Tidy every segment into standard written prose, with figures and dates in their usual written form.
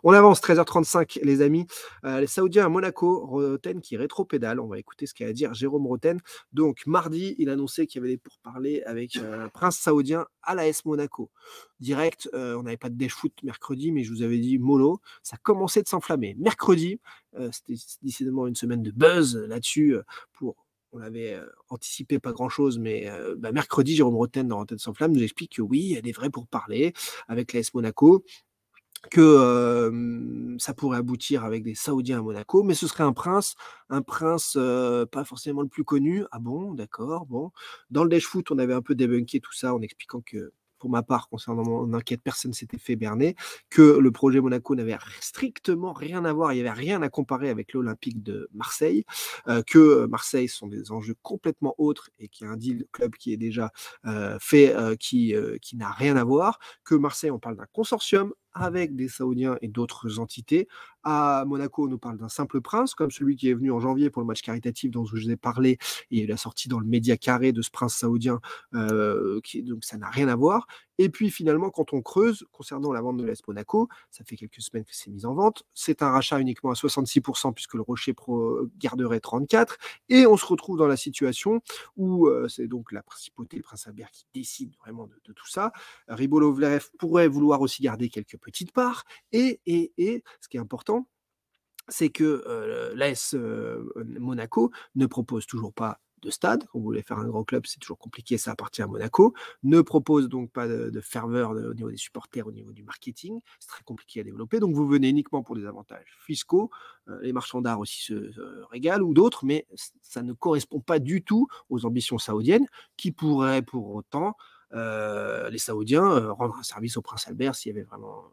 On avance, 13h35, les amis. Les Saoudiens à Monaco, Roten qui rétropédale. On va écouter ce qu'a à dire Jérôme Roten. Donc, mardi, il annonçait qu'il y avait des pourparlers avec un prince saoudien à l'AS Monaco. Direct, on n'avait pas de dash foot mercredi, mais je vous avais dit mollo. Ça commençait de s'enflammer. Mercredi, c'était décidément une semaine de buzz là-dessus. On avait anticipé pas grand-chose, mais mercredi, Jérôme Roten dans Roten sans flamme nous explique que oui, il y a des vrais pourparlers avec l'AS Monaco, que ça pourrait aboutir avec des Saoudiens à Monaco, mais ce serait un prince pas forcément le plus connu. Ah bon, d'accord, bon. Dans le Dash Foot, on avait un peu débunké tout ça en expliquant que, pour ma part, concernant mon enquête, personne ne s'était fait berner, que le projet Monaco n'avait strictement rien à voir, il n'y avait rien à comparer avec l'Olympique de Marseille, que Marseille sont des enjeux complètement autres et qu'il y a un deal club qui est déjà fait, qui n'a rien à voir, que Marseille, on parle d'un consortium avec des Saoudiens et d'autres entités. À Monaco, on nous parle d'un simple prince, comme celui qui est venu en janvier pour le match caritatif dont je vous ai parlé, et il a sorti dans le média carré de ce prince saoudien, donc ça n'a rien à voir. Et puis finalement, quand on creuse, concernant la vente de l'AS Monaco, ça fait quelques semaines que c'est mis en vente, c'est un rachat uniquement à 66%, puisque le Rocher Pro garderait 34%, et on se retrouve dans la situation où c'est donc la principauté, le prince Albert, qui décide vraiment de tout ça. Ribolovlev pourrait vouloir aussi garder quelques petites parts. Et ce qui est important, c'est que l'AS Monaco ne propose toujours pas de stade. Quand vous voulez faire un grand club, c'est toujours compliqué, ça appartient à Monaco. Ne propose donc pas de ferveur au niveau des supporters, au niveau du marketing. C'est très compliqué à développer. Donc vous venez uniquement pour des avantages fiscaux. Les marchands d'art aussi se régalent, ou d'autres, mais ça ne correspond pas du tout aux ambitions saoudiennes, qui pourraient pour autant, les Saoudiens, rendre un service au prince Albert s'il y avait vraiment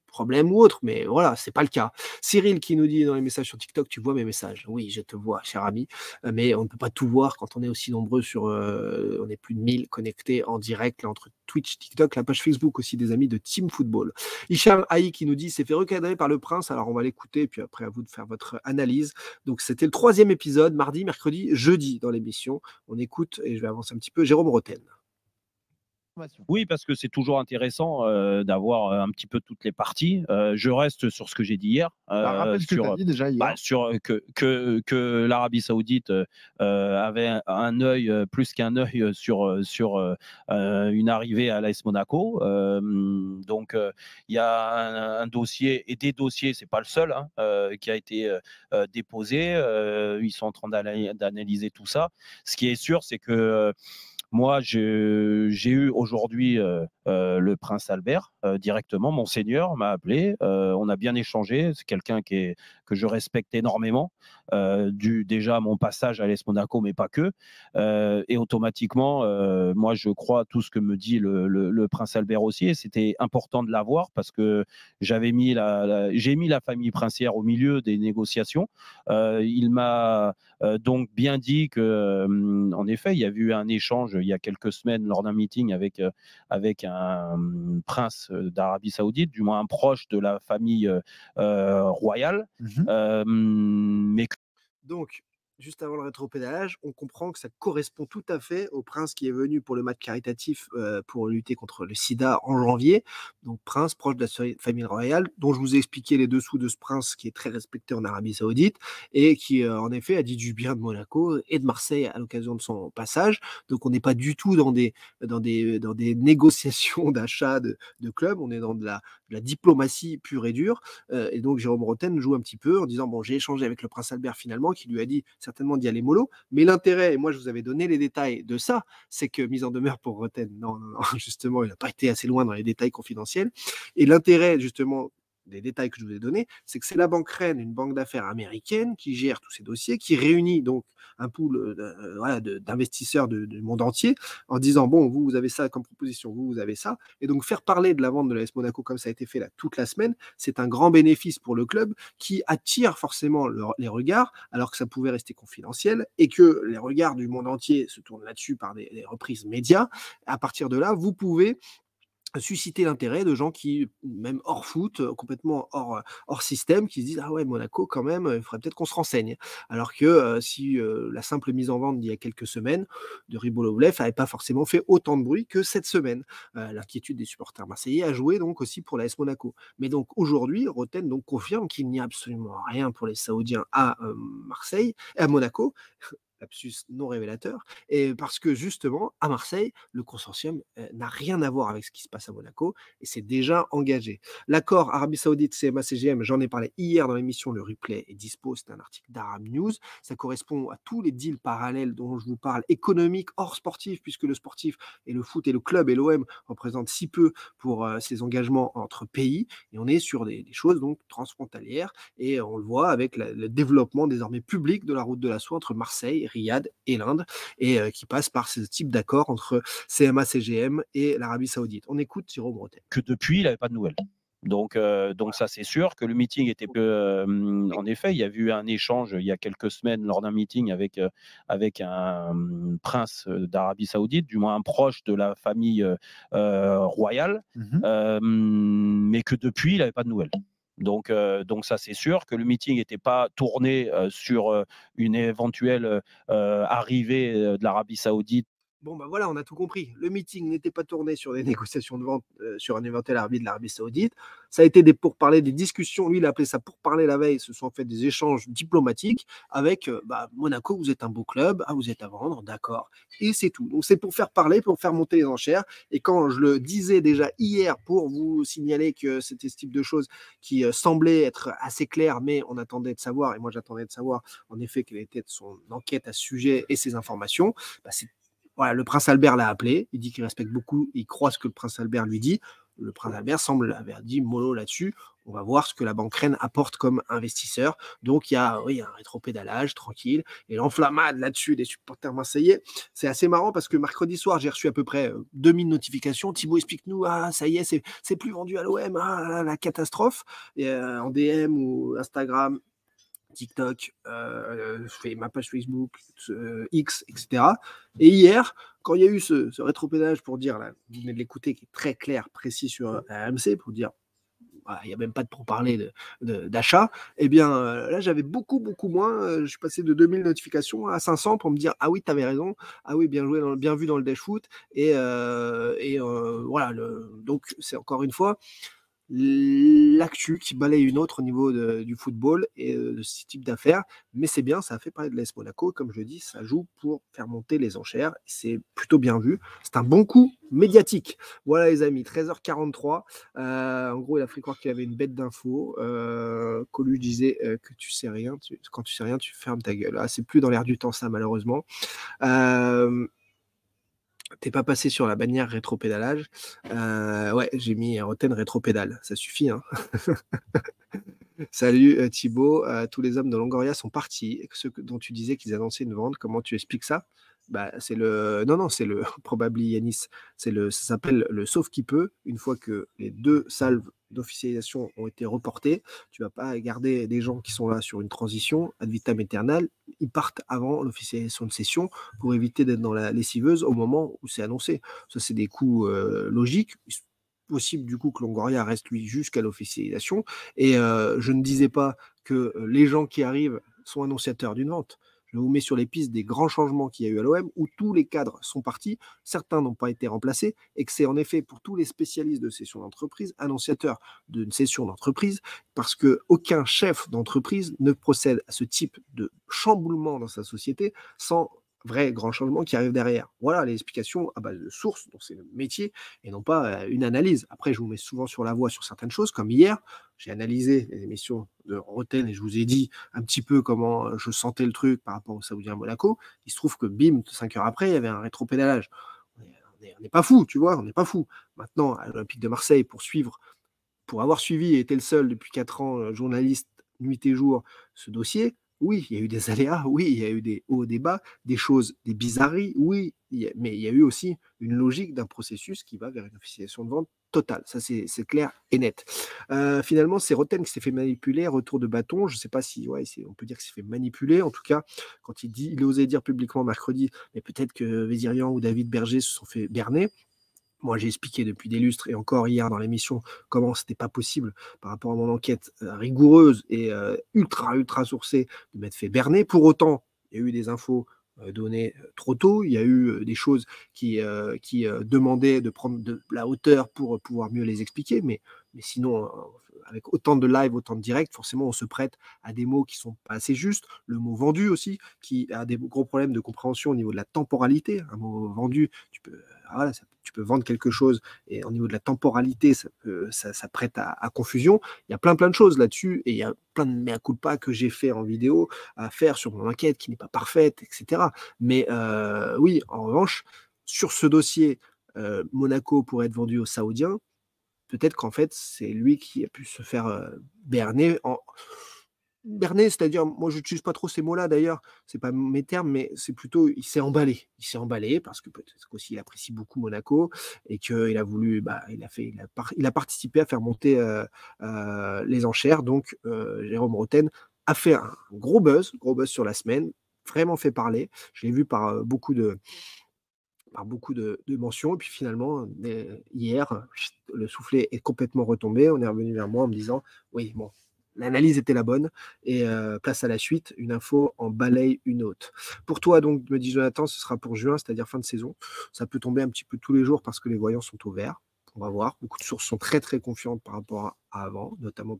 problème ou autre, mais voilà, c'est pas le cas. Cyril qui nous dit dans les messages sur TikTok, tu vois mes messages. Oui, je te vois, cher ami, mais on ne peut pas tout voir quand on est aussi nombreux on est plus de 1000 connectés en direct là, entre Twitch, TikTok, la page Facebook aussi des amis de Team Football. Hicham Haï qui nous dit, c'est fait recadrer par le prince, alors on va l'écouter, et puis après à vous de faire votre analyse. Donc c'était le 3e épisode, mardi, mercredi, jeudi dans l'émission. On écoute, et je vais avancer un petit peu, Jérôme Roten. Oui, parce que c'est toujours intéressant d'avoir un petit peu toutes les parties. Je reste sur ce que j'ai dit hier. Rappelle ce que tu as dit déjà hier. Sur que l'Arabie Saoudite avait un œil, plus qu'un œil, sur une arrivée à l'AS Monaco. Donc, il y a un dossier, et des dossiers, c'est pas le seul, qui a été déposé. Ils sont en train d'analyser tout ça. Ce qui est sûr, c'est que moi, j'ai eu aujourd'hui le prince Albert directement. Monseigneur m'a appelé. On a bien échangé. C'est quelqu'un que je respecte énormément. Déjà mon passage à l'AS Monaco, mais pas que. Et automatiquement, moi, je crois à tout ce que me dit le prince Albert aussi. Et c'était important de l'avoir parce que j'ai mis la famille princière au milieu des négociations. Il m'a donc bien dit que, en effet, il y a eu un échange il y a quelques semaines lors d'un meeting avec un prince d'Arabie Saoudite, du moins un proche de la famille royale. Mais donc, juste avant le rétropédalage, on comprend que ça correspond tout à fait au prince qui est venu pour le match caritatif pour lutter contre le sida en janvier. Donc, prince proche de la famille royale, dont je vous ai expliqué les dessous de ce prince qui est très respecté en Arabie Saoudite et qui, en effet, a dit du bien de Monaco et de Marseille à l'occasion de son passage. Donc, on n'est pas du tout dans des négociations d'achat de clubs, on est dans de la diplomatie pure et dure. Et donc, Jérôme Roten joue un petit peu en disant, bon, j'ai échangé avec le prince Albert finalement, qui lui a dit certainement d'y aller mollo. Mais l'intérêt, et moi je vous avais donné les détails de ça, c'est que, mise en demeure pour Roten, non, justement, il n'a pas été assez loin dans les détails confidentiels. Et l'intérêt, justement, des détails que je vous ai donnés, c'est que c'est la banque Rennes, une banque d'affaires américaine, qui gère tous ces dossiers, qui réunit donc un pool d'investisseurs du monde entier, en disant, bon, vous avez ça comme proposition, vous avez ça. Et donc faire parler de la vente de l'AS Monaco, comme ça a été fait là toute la semaine, c'est un grand bénéfice pour le club qui attire forcément les regards, alors que ça pouvait rester confidentiel, et que les regards du monde entier se tournent là-dessus par des reprises médias. À partir de là, vous pouvez susciter l'intérêt de gens qui, même hors foot, complètement hors système, qui se disent: «Ah ouais, Monaco quand même, il faudrait peut-être qu'on se renseigne». Alors que, si, la simple mise en vente d'il y a quelques semaines de Rybolovlev avait pas forcément fait autant de bruit que cette semaine. L'inquiétude des supporters marseillais a joué donc aussi pour l'AS Monaco. Mais donc aujourd'hui, Roten donc confirme qu'il n'y a absolument rien pour les Saoudiens à, Marseille à Monaco, lapsus non révélateur, et parce que justement, à Marseille, le consortium n'a rien à voir avec ce qui se passe à Monaco et c'est déjà engagé. L'accord Arabie Saoudite, CMA-CGM, j'en ai parlé hier dans l'émission, le replay est dispo, c'est un article d'Arab News. Ça correspond à tous les deals parallèles dont je vous parle, économiques, hors sportifs, puisque le sportif et le foot et le club et l'OM représentent si peu pour ces engagements entre pays. Et on est sur des choses donc transfrontalières et on le voit avec le développement désormais public de la route de la soie entre Marseille, Riyad et l'Inde, et qui passe par ce type d'accord entre CMA, CGM et l'Arabie Saoudite. On écoute Jérôme Rotten. Que depuis, il n'avait pas de nouvelles. Donc ça, c'est sûr que le meeting était peu. En effet, il y a eu un échange il y a quelques semaines lors d'un meeting avec un prince d'Arabie Saoudite, du moins un proche de la famille royale, mais que depuis, il n'avait pas de nouvelles. Donc ça, c'est sûr que le meeting n'était pas tourné sur une éventuelle arrivée de l'Arabie Saoudite. Bon, bah voilà, on a tout compris. Le meeting n'était pas tourné sur des négociations de vente sur un éventuel arbitre de l'Arabie Saoudite. Ça a été des pourparlers, des discussions. Lui, il a appelé ça pourparlers la veille. Ce sont en fait des échanges diplomatiques avec Monaco, vous êtes un beau club, ah, vous êtes à vendre, d'accord. Et c'est tout. Donc c'est pour faire parler, pour faire monter les enchères. Et quand je le disais déjà hier pour vous signaler que c'était ce type de choses qui semblait être assez clair, mais on attendait de savoir, et moi j'attendais de savoir en effet quelle était son enquête à ce sujet et ses informations, c'est voilà, le prince Albert l'a appelé, il dit qu'il respecte beaucoup, il croit ce que le prince Albert lui dit. Le prince Albert semble avoir dit mollo là-dessus. On va voir ce que la banque Rennes apporte comme investisseur. Donc il y a un rétropédalage tranquille et l'enflammade là-dessus des supporters marseillais. C'est assez marrant parce que mercredi soir, j'ai reçu à peu près 2000 notifications. Thibaut, explique-nous, ah ça y est, c'est plus vendu à l'OM, ah la catastrophe. Et, en DM ou Instagram, TikTok, je fais ma page Facebook, X, etc. Et hier, quand il y a eu ce rétropédalage pour dire, là, vous venez de l'écouter, qui est très clair, précis sur AMC, pour dire, il n'y a même pas de pourparler d'achat, eh bien là, j'avais beaucoup, beaucoup moins. Je suis passé de 2000 notifications à 500 pour me dire, ah oui, tu avais raison, ah oui, bien joué, bien vu dans le Dash Foot. Et voilà, donc c'est encore une fois l'actu qui balaye une autre au niveau du football et de ce type d'affaires. Mais c'est bien, ça a fait parler de l'AS Monaco. Comme je le dis, ça joue pour faire monter les enchères. C'est plutôt bien vu. C'est un bon coup médiatique. Voilà les amis, 13h43. En gros, il a fait croire qu'il avait une bête d'infos. Coluche disait que tu sais rien. Quand tu sais rien, tu fermes ta gueule. Ah, c'est plus dans l'air du temps ça, malheureusement. T'es pas passé sur la bannière rétropédalage. Ouais, j'ai mis Roten rétropédale. Ça suffit, hein. Salut Thibaut. Tous les hommes de Longoria sont partis. Ceux dont tu disais qu'ils annonçaient une vente, comment tu expliques ça? C'est le. Non, c'est le Probably Yanis. Ça s'appelle le sauf qui peut. Une fois que les 2 salves d'officialisation ont été reportées, tu vas pas garder des gens qui sont là sur une transition ad vitam aeternam. Ils partent avant l'officialisation de session pour éviter d'être dans la lessiveuse au moment où c'est annoncé. Ça, c'est des coûts logiques. Possible du coup que Longoria reste lui jusqu'à l'officialisation. Et je ne disais pas que les gens qui arrivent sont annonciateurs d'une vente. Je vous mets sur les pistes des grands changements qu'il y a eu à l'OM où tous les cadres sont partis, certains n'ont pas été remplacés et que c'est en effet pour tous les spécialistes de cession d'entreprise annonciateurs d'une cession d'entreprise parce qu'aucun chef d'entreprise ne procède à ce type de chamboulement dans sa société sans vrai grand changement qui arrive derrière. Voilà les explications à base de sources, dont c'est le métier, et non pas une analyse. Après, je vous mets souvent sur la voie sur certaines choses, comme hier, j'ai analysé les émissions de Roten et je vous ai dit un petit peu comment je sentais le truc par rapport au Saoudien Monaco. Il se trouve que bim, 5 heures après, il y avait un rétropédalage. On n'est pas fou, tu vois, on n'est pas fou. Maintenant, à l'Olympique de Marseille, pour avoir suivi et été le seul depuis 4 ans, journaliste, nuit et jour, ce dossier, oui, il y a eu des aléas, oui, il y a eu des hauts, des bas, des choses, des bizarreries, oui, mais il y a eu aussi une logique d'un processus qui va vers une officialisation de vente totale. Ça, c'est clair et net. Finalement, c'est Roten qui s'est fait manipuler, retour de bâton. Je ne sais pas si on peut dire qu'il s'est fait manipuler. En tout cas, quand il osait dire publiquement mercredi, mais peut-être que Vézirian ou David Berger se sont fait berner. Moi, j'ai expliqué depuis des lustres et encore hier dans l'émission comment c'était pas possible par rapport à mon enquête rigoureuse et ultra sourcée de m'être fait berner. Pour autant, il y a eu des infos données trop tôt. Il y a eu des choses qui demandaient de prendre de la hauteur pour pouvoir mieux les expliquer. Mais sinon, avec autant de live, autant de direct, forcément, on se prête à des mots qui sont pas assez justes. Le mot vendu aussi, qui a des gros problèmes de compréhension au niveau de la temporalité. Un mot vendu, voilà, tu peux vendre quelque chose et au niveau de la temporalité, ça prête à confusion. Il y a plein de choses là-dessus et il y a plein de mea culpa que j'ai fait en vidéo à faire sur mon enquête qui n'est pas parfaite, etc. Mais oui, en revanche, sur ce dossier, Monaco pourrait être vendu aux Saoudiens. Peut-être qu'en fait, c'est lui qui a pu se faire berner. Berner, c'est-à-dire, moi, je n'utilise pas trop ces mots-là d'ailleurs, c'est pas mes termes, mais c'est plutôt, il s'est emballé. Il s'est emballé parce que peut-être qu'aussi il apprécie beaucoup Monaco et qu'il a voulu, il a participé à faire monter les enchères. Donc, Jérôme Roten a fait un gros buzz sur la semaine, vraiment fait parler. Je l'ai vu par beaucoup de mentions. Et puis finalement, hier, le soufflet est complètement retombé. On est revenu vers moi en me disant, oui, bon, l'analyse était la bonne. Et place à la suite, une info en balaye une autre. Pour toi, donc, me dit Jonathan, ce sera pour juin, c'est-à-dire fin de saison. Ça peut tomber un petit peu tous les jours parce que les voyants sont au vert. On va voir. Beaucoup de sources sont très confiantes par rapport à avant, notamment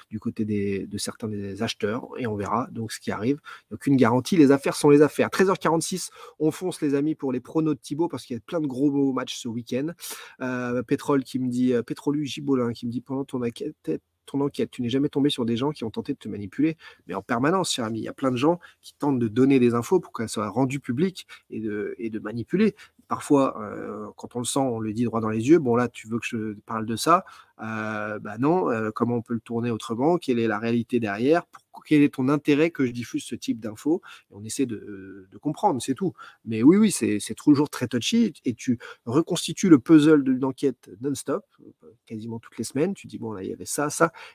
du côté de certains des acheteurs, et on verra donc ce qui arrive. Il n'y a aucune garantie. Les affaires sont les affaires. 13h46, on fonce les amis pour les pronos de Thibaut parce qu'il y a plein de gros matchs ce week-end. Pétrole qui me dit, Pétrolu Gibolin qui me dit pendant ton enquête, tu n'es jamais tombé sur des gens qui ont tenté de te manipuler, mais en permanence, cher ami. Il y a plein de gens qui tentent de donner des infos pour qu'elles soient rendues publiques et de manipuler. Parfois, quand on le sent, on le dit droit dans les yeux. Bon, là, tu veux que je parle de ça? Non. Comment on peut le tourner autrement? Quelle est la réalité derrière? Quel est ton intérêt que je diffuse ce type d'infos? On essaie de comprendre, c'est tout. Mais oui, c'est toujours très touchy et tu reconstitues le puzzle d'une enquête non-stop, quasiment toutes les semaines. Tu dis, bon, là, il y avait ça,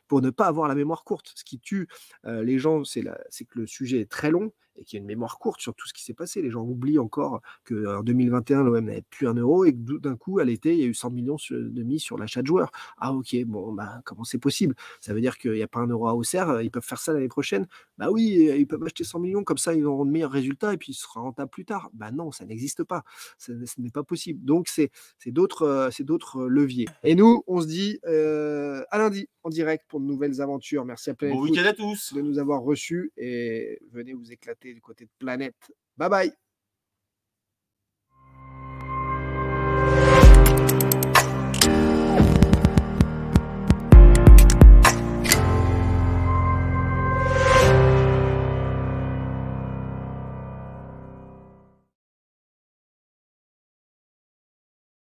pour ne pas avoir la mémoire courte. Ce qui tue les gens, c'est que le sujet est très long et qu'il y a une mémoire courte sur tout ce qui s'est passé. Les gens oublient encore qu'en 2021, l'OM n'avait plus un euro et que d'un coup, à l'été, il y a eu 100 millions de mis sur l'achat de joueurs. Ah ok, bon, comment c'est possible? Ça veut dire qu'il n'y a pas un euro à Auxerre, ils peuvent faire ça l'année prochaine? Bah oui, ils peuvent acheter 100 millions, comme ça ils auront de meilleurs résultats et puis il sera rentable plus tard. Bah non, ça n'existe pas. Ce n'est pas possible. Donc c'est d'autres leviers. Et nous, on se dit à lundi en direct pour de nouvelles aventures. Merci à Planète Bon Foot week-end à tous. de nous avoir reçus et venez vous éclater du côté de Planète. Bye bye.